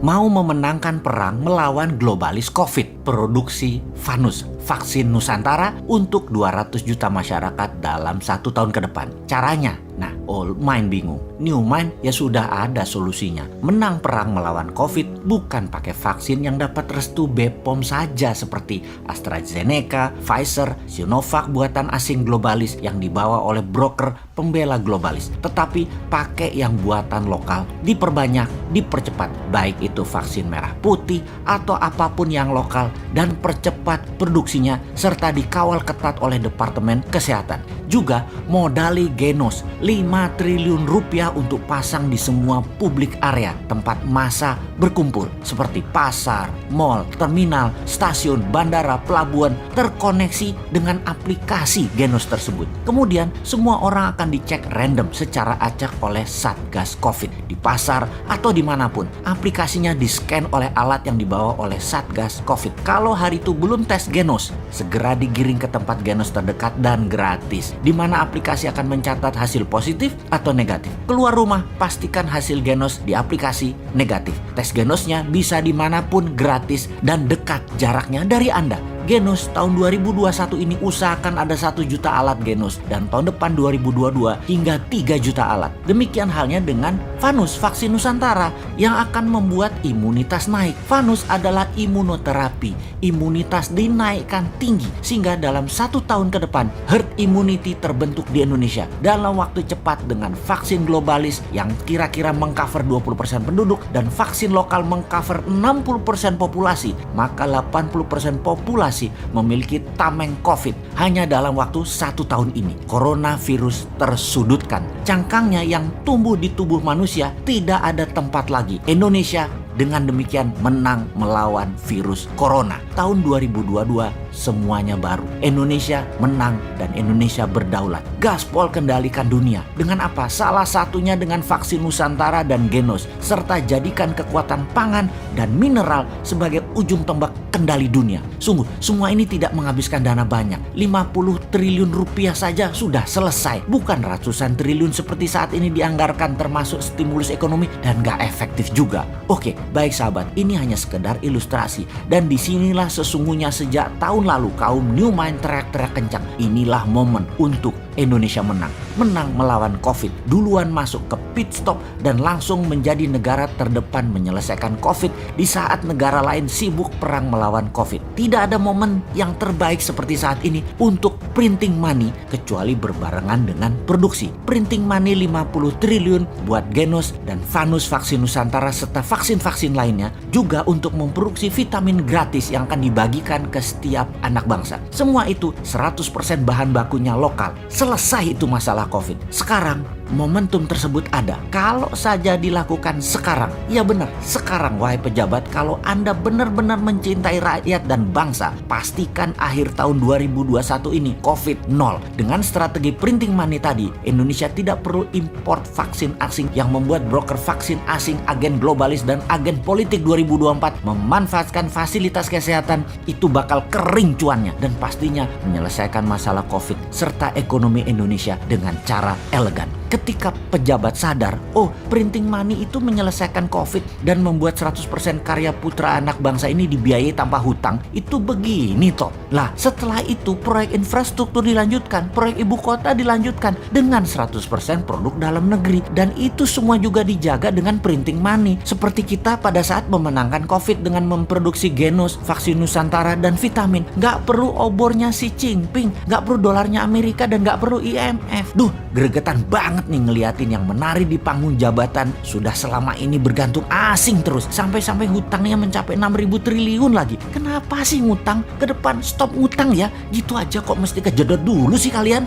mau memenangkan perang melawan globalis COVID. Produksi Fanus, vaksin Nusantara untuk 200 juta masyarakat dalam 1 tahun ke depan. Caranya, nah old mind bingung, new mind ya sudah ada solusinya. Menang perang melawan COVID bukan pakai vaksin yang dapat restu BPOM saja seperti AstraZeneca, Pfizer, Sinovac buatan asing globalis yang dibawa oleh broker pembela globalis. Tetapi pakai yang buatan lokal, diperbanyak, dipercepat, baik itu vaksin merah putih atau apapun yang lokal, dan percepat produksinya serta dikawal ketat oleh Departemen Kesehatan. Juga modali Genos 5 triliun rupiah untuk pasang di semua publik area tempat massa berkumpul seperti pasar, mal, terminal, stasiun, bandara, pelabuhan terkoneksi dengan aplikasi Genos tersebut. Kemudian semua orang akan dicek random secara acak oleh Satgas COVID di pasar atau dimanapun. Aplikasinya di-scan oleh alat yang dibawa oleh Satgas COVID. Kalau hari itu belum tes Genos, segera digiring ke tempat Genos terdekat dan gratis, di mana aplikasi akan mencatat hasil positif atau negatif. Keluar rumah, pastikan hasil Genos di aplikasi negatif. Tes Genosnya bisa dimanapun gratis dan dekat jaraknya dari Anda. Genos tahun 2021 ini usahakan ada 1 juta alat Genos dan tahun depan 2022 hingga 3 juta alat. Demikian halnya dengan Fanus vaksin Nusantara yang akan membuat imunitas naik. Fanus adalah imunoterapi, imunitas dinaikkan tinggi sehingga dalam 1 tahun ke depan herd immunity terbentuk di Indonesia dalam waktu cepat dengan vaksin globalis yang kira-kira mengcover 20% penduduk dan vaksin lokal mengcover 60% populasi, maka 80% populasi memiliki tameng COVID hanya dalam waktu 1 tahun ini. Coronavirus tersudutkan. Cangkangnya yang tumbuh di tubuh manusia tidak ada tempat lagi. Indonesia dengan demikian menang melawan virus corona. Tahun 2022 semuanya baru. Indonesia menang dan Indonesia berdaulat. Gaspol kendalikan dunia. Dengan apa? Salah satunya dengan vaksin Nusantara dan Genos, serta jadikan kekuatan pangan dan mineral sebagai ujung tombak kendali dunia. Sungguh, semua ini tidak menghabiskan dana banyak. 50 triliun rupiah saja sudah selesai. Bukan ratusan triliun seperti saat ini dianggarkan termasuk stimulus ekonomi dan gak efektif juga. Oke, baik sahabat, ini hanya sekedar ilustrasi. Dan disinilah sesungguhnya sejak tahun lalu kaum New Mind teriak-teriak kencang. Inilah momen untuk Indonesia menang. Menang melawan COVID. Duluan masuk ke pit stop dan langsung menjadi negara terdepan menyelesaikan COVID di saat negara lain sibuk perang melawan COVID. Tidak ada momen yang terbaik seperti saat ini untuk printing money kecuali berbarengan dengan produksi. Printing money 50 triliun buat Genos dan Fanus vaksin Nusantara serta vaksin-vaksin lainnya juga untuk memproduksi vitamin gratis yang akan dibagikan ke setiap anak bangsa. Semua itu 100% bahan bakunya lokal. Selesai itu masalah COVID. Sekarang momentum tersebut ada. Kalau saja dilakukan sekarang, ya benar, sekarang wahai pejabat, kalau Anda benar-benar mencintai rakyat dan bangsa, pastikan akhir tahun 2021 ini COVID 0. Dengan strategi printing money tadi, Indonesia tidak perlu import vaksin asing yang membuat broker vaksin asing, agen globalis dan agen politik 2024 memanfaatkan fasilitas kesehatan itu bakal kering cuannya dan pastinya menyelesaikan masalah COVID serta ekonomi Indonesia dengan cara elegan. Ketika pejabat sadar, oh printing money itu menyelesaikan COVID dan membuat 100% karya putra anak bangsa ini dibiayai tanpa hutang, itu begini toh. Lah setelah itu proyek infrastruktur dilanjutkan, proyek ibu kota dilanjutkan dengan 100% produk dalam negeri. Dan itu semua juga dijaga dengan printing money. Seperti kita pada saat memenangkan COVID dengan memproduksi Genos, vaksin Nusantara dan vitamin. Gak perlu obornya Xi Jinping, gak perlu dolarnya Amerika dan gak perlu IMF. Duh, gregetan banget nih ngeliatin yang menari di panggung jabatan sudah selama ini bergantung asing terus sampai hutangnya mencapai 6.000 triliun lagi. Kenapa sih ngutang? Ke depan stop ngutang ya. Gitu aja kok mesti kejedot dulu sih kalian.